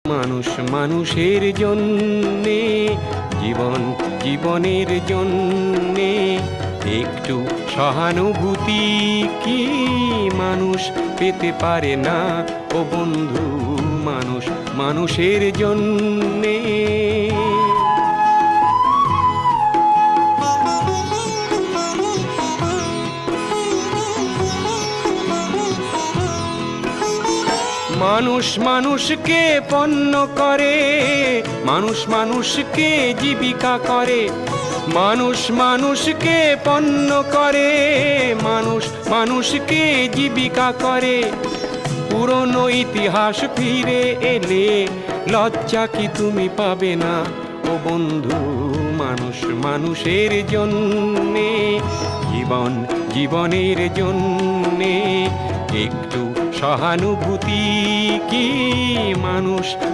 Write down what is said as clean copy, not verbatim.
মানুষ মানুষের জন্যে, জীবন জীবনের জন্যে একটু সহানুভূতি কি মানুষ পেতে পারে না ও বন্ধু? মানুষ মানুষের জন্যে। মানুষ মানুষকে পণ্য করে, মানুষ মানুষকে জীবিকা করে, মানুষ মানুষকে পণ্য করে, মানুষ মানুষকে জীবিকা করে। পুরনো ইতিহাস ফিরে এলে লজ্জা কি তুমি পাবে না ও বন্ধু? মানুষ মানুষের জন্যে, জীবন জীবনের জন্যে একটু সহানুভূতি কি মানুষ